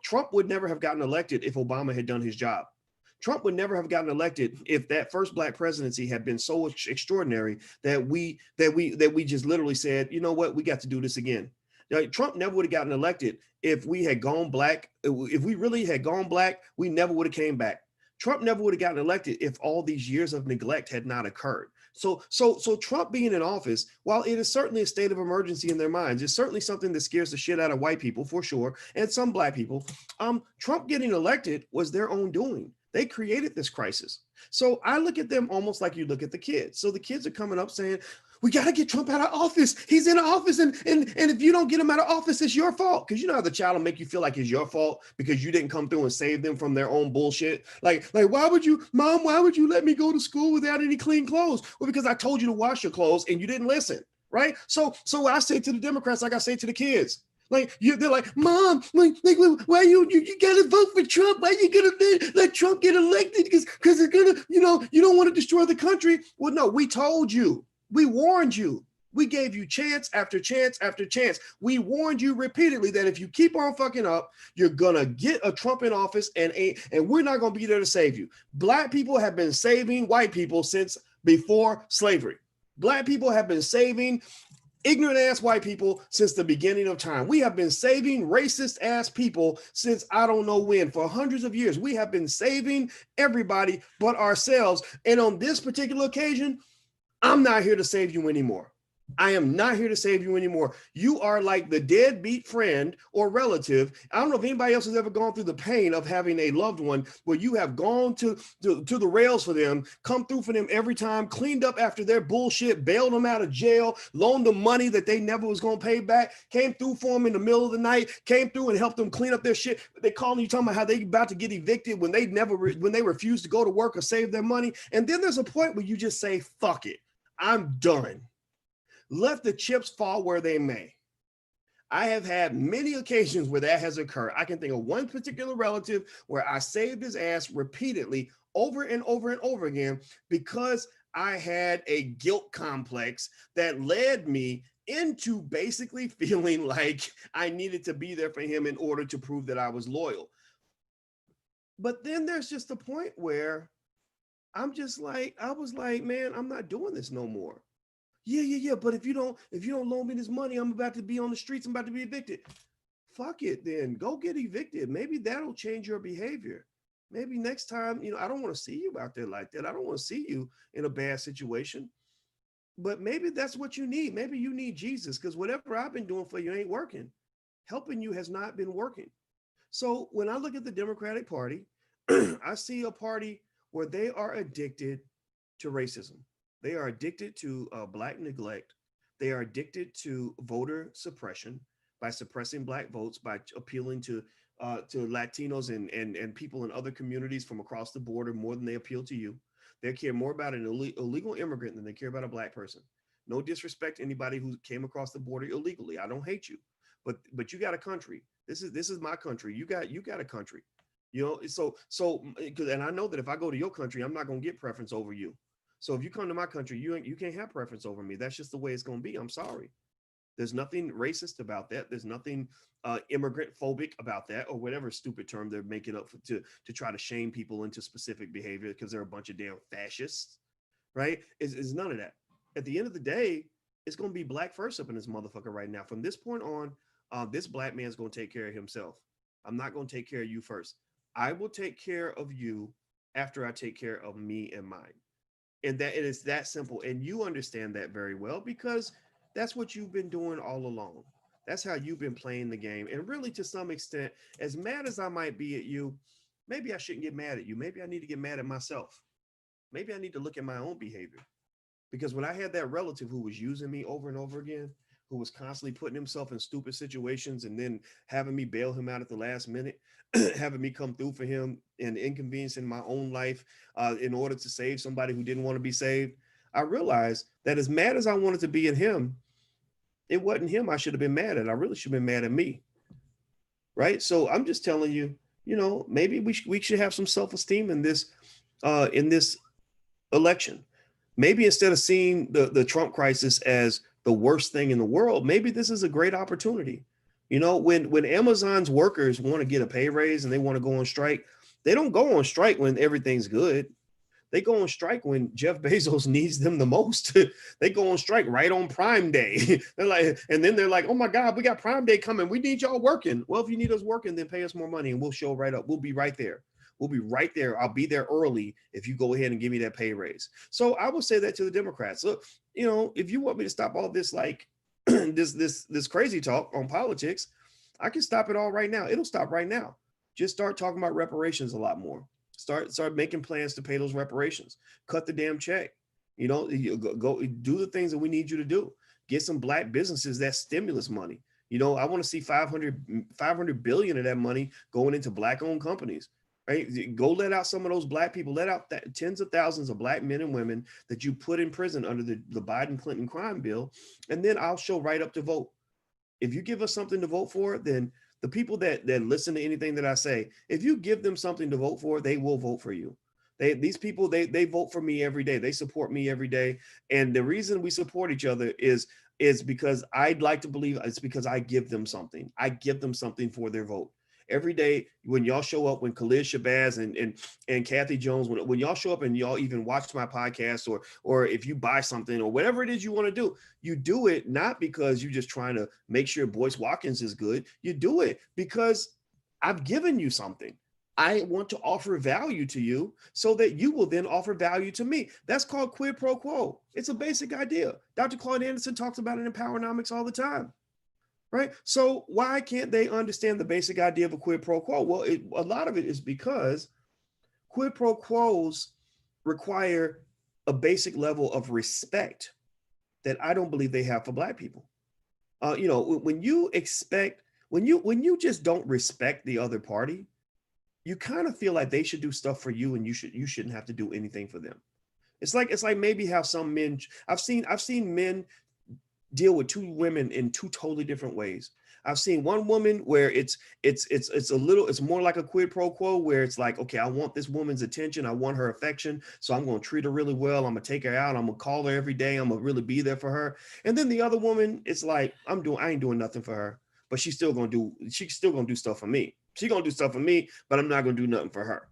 Trump would never have gotten elected if Obama had done his job. Trump would never have gotten elected if that first Black presidency had been so extraordinary that we just literally said, you know what, we got to do this again. Trump never would have gotten elected if we had gone Black. If we really had gone Black, we never would have came back. Trump never would have gotten elected if all these years of neglect had not occurred. So Trump being in office, while it is certainly a state of emergency in their minds, it's certainly something that scares the shit out of white people for sure, and some Black people. Trump getting elected was their own doing. They created this crisis. So I look at them almost like you look at the kids. So the kids are coming up saying, we got to get Trump out of office. He's in office. And if you don't get him out of office, it's your fault. Because you know how the child will make you feel like it's your fault because you didn't come through and save them from their own bullshit. Like, why would you let me go to school without any clean clothes? Well, because I told you to wash your clothes and you didn't listen. Right. So I say to the Democrats, like I say to the kids, they're like, Mom, why you gotta vote for Trump? Why you gonna let Trump get elected? Because it's gonna, you don't want to destroy the country. Well, no, we told you. We warned you. We gave you chance after chance after chance. We warned you repeatedly that if you keep on fucking up, you're gonna get a Trump in office, and we're not gonna be there to save you. Black people have been saving white people since before slavery. Black people have been saving ignorant ass white people since the beginning of time. We have been saving racist ass people since I don't know when. For hundreds of years, we have been saving everybody but ourselves. And on this particular occasion, I'm not here to save you anymore. I am not here to save you anymore. You are like the deadbeat friend or relative. I don't know if anybody else has ever gone through the pain of having a loved one where you have gone to the rails for them, come through for them every time, cleaned up after their bullshit, bailed them out of jail, loaned them money that they never was going to pay back, came through for them in the middle of the night, came through and helped them clean up their shit. They calling you talking about how they about to get evicted when they refuse to go to work or save their money. And then there's a point where you just say, fuck it, I'm done. Let the chips fall where they may. I have had many occasions where that has occurred. I can think of one particular relative where I saved his ass repeatedly over and over and over again because I had a guilt complex that led me into basically feeling like I needed to be there for him in order to prove that I was loyal. But then there's just a point where I was like, man, I'm not doing this no more. Yeah. But if you don't loan me this money, I'm about to be on the streets. I'm about to be evicted. Fuck it, then go get evicted. Maybe that'll change your behavior. Maybe next time, I don't want to see you out there like that. I don't want to see you in a bad situation. But maybe that's what you need. Maybe you need Jesus, because whatever I've been doing for you ain't working. Helping you has not been working. So when I look at the Democratic Party, I see a party where they are addicted to racism. They are addicted to Black neglect. They are addicted to voter suppression by suppressing Black votes, by appealing to Latinos and people in other communities from across the border more than they appeal to you. They care more about an illegal immigrant than they care about a Black person. No disrespect to anybody who came across the border illegally. I don't hate you, but you got a country. This is my country. You got a country. So and I know that if I go to your country, I'm not gonna get preference over you. So if you come to my country, you can't have preference over me. That's just the way it's going to be. I'm sorry. There's nothing racist about that. There's nothing immigrant phobic about that, or whatever stupid term they're making up to try to shame people into specific behavior because they're a bunch of damn fascists, right? It's none of that. At the end of the day, it's going to be Black first up in this motherfucker right now. From this point on, this Black man's going to take care of himself. I'm not going to take care of you first. I will take care of you after I take care of me and mine. And it is that simple. And you understand that very well, because that's what you've been doing all along. That's how you've been playing the game. And really, to some extent, as mad as I might be at you, maybe I shouldn't get mad at you. Maybe I need to get mad at myself. Maybe I need to look at my own behavior. Because when I had that relative who was using me over and over again, who was constantly putting himself in stupid situations and then having me bail him out at the last minute, having me come through for him and inconveniencing my own life in order to save somebody who didn't want to be saved, I realized that as mad as I wanted to be at him, it wasn't him I should have been mad at. I really should have been mad at me. Right? So I'm just telling you, maybe we should have some self-esteem in this election. Maybe instead of seeing the Trump crisis as the worst thing in the world, maybe this is a great opportunity. When Amazon's workers want to get a pay raise and they want to go on strike, they don't go on strike when everything's good. They go on strike when Jeff Bezos needs them the most. They go on strike right on Prime Day. They're like, oh my God, we got Prime Day coming. We need y'all working. Well, if you need us working, then pay us more money and we'll show right up. We'll be right there. We'll be right there. I'll be there early if you go ahead and give me that pay raise. So I will say that to the Democrats. So, if you want me to stop all this, like this crazy talk on politics, I can stop it all right now. It'll stop right now. Just start talking about reparations a lot more. Start making plans to pay those reparations. Cut the damn check. Go do the things that we need you to do. Get some Black businesses that stimulus money. I want to see 500 billion of that money going into Black-owned companies. Right? Go let out some of those Black people, let out tens of thousands of Black men and women that you put in prison under the Biden-Clinton crime bill, and then I'll show right up to vote. If you give us something to vote for, then the people that listen to anything that I say, if you give them something to vote for, they will vote for you. These people, they vote for me every day. They support me every day. And the reason we support each other is is because I'd like to believe it's because I give them something. I give them something for their vote. Every day when y'all show up, when Khalid Shabazz and Kathy Jones, when y'all show up and y'all even watch my podcast, or if you buy something or whatever it is you want to do, you do it not because you're just trying to make sure Boyce Watkins is good. You do it because I've given you something. I want to offer value to you so that you will then offer value to me. That's called quid pro quo. It's a basic idea. Dr. Claude Anderson talks about it in Powernomics all the time, right? So why can't they understand the basic idea of a quid pro quo? Well, a lot of it is because quid pro quos require a basic level of respect that I don't believe they have for Black people. When you expect, when you just don't respect the other party, you kind of feel like they should do stuff for you and you shouldn't have to do anything for them. It's like maybe how some men, I've seen men deal with two women in two totally different ways. I've seen one woman where it's more like a quid pro quo, where it's like, okay, I want this woman's attention, I want her affection, so I'm going to treat her really well, I'm going to take her out, I'm going to call her every day, I'm going to really be there for her. And then the other woman, it's like, I ain't doing nothing for her, but she's still going to do stuff for me. She's going to do stuff for me, but I'm not going to do nothing for her.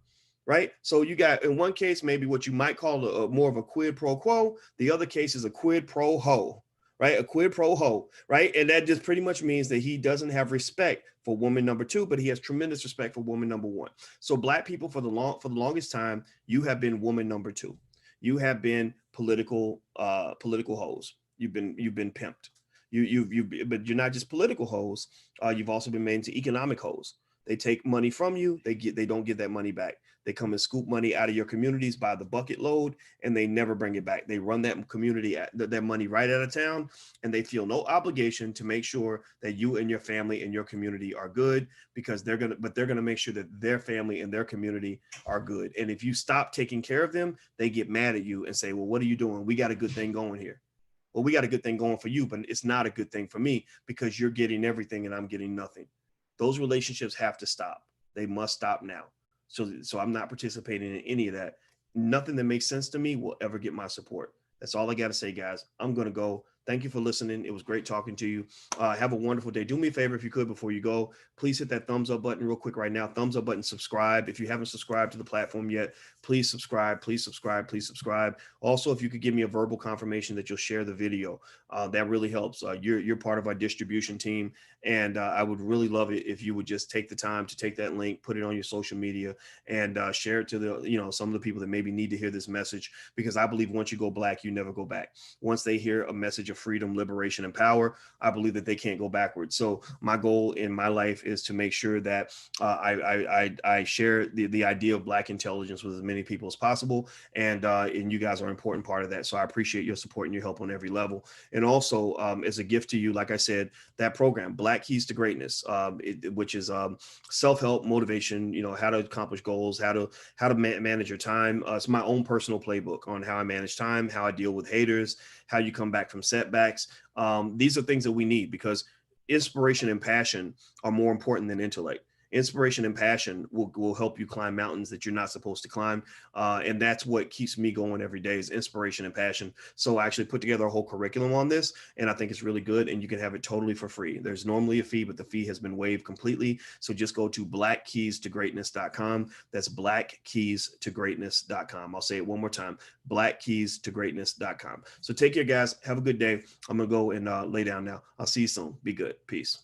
Right. So you got, in one case, maybe what you might call a more of a quid pro quo. The other case is a quid pro ho, right? A quid pro ho, right? And that just pretty much means that he doesn't have respect for woman number two, but he has tremendous respect for woman number one. So Black people, for the longest time, you have been woman number two. You have been political hoes. You've been pimped. But you're not just political hoes. You've also been made into economic hoes. They take money from you. They don't give that money back. They come and scoop money out of your communities by the bucket load, and they never bring it back. They run that community, that money right out of town, and they feel no obligation to make sure that you and your family and your community are good, because they're gonna make sure that their family and their community are good. And if you stop taking care of them, they get mad at you and say, well, what are you doing? We got a good thing going here. Well, we got a good thing going for you, but it's not a good thing for me because you're getting everything and I'm getting nothing. Those relationships have to stop. They must stop now. So I'm not participating in any of that. Nothing that makes sense to me will ever get my support. That's all I got to say, guys. I'm going to go. Thank you for listening. It was great talking to you. Have a wonderful day. Do me a favor, if you could, before you go, please hit that thumbs up button real quick right now. Thumbs up button, subscribe. If you haven't subscribed to the platform yet, please subscribe, please subscribe, please subscribe. Also, if you could give me a verbal confirmation that you'll share the video, that really helps. You're part of our distribution team, and I would really love it if you would just take the time to take that link, put it on your social media, and share it to some of the people that maybe need to hear this message, because I believe once you go Black, you never go back. Once they hear a message of freedom, liberation, and power, I believe that they can't go backwards. So my goal in my life is to make sure that I share the idea of Black intelligence with as many people as possible, and you guys are an important part of that. So I appreciate your support and your help on every level. And also, as a gift to you, like I said, that program, Black Keys to Greatness, which is self-help, motivation, how to accomplish goals, how to manage your time. It's my own personal playbook on how I manage time, how I deal with haters, how you come back from setbacks. These are things that we need, because inspiration and passion are more important than intellect. Inspiration and passion will help you climb mountains that you're not supposed to climb. And that's what keeps me going every day, is inspiration and passion. So I actually put together a whole curriculum on this, and I think it's really good, and you can have it totally for free. There's normally a fee, but the fee has been waived completely. So just go to blackkeystogreatness.com. That's blackkeystogreatness.com. I'll say it one more time, blackkeystogreatness.com. So take care, guys. Have a good day. I'm going to go and lay down now. I'll see you soon. Be good. Peace.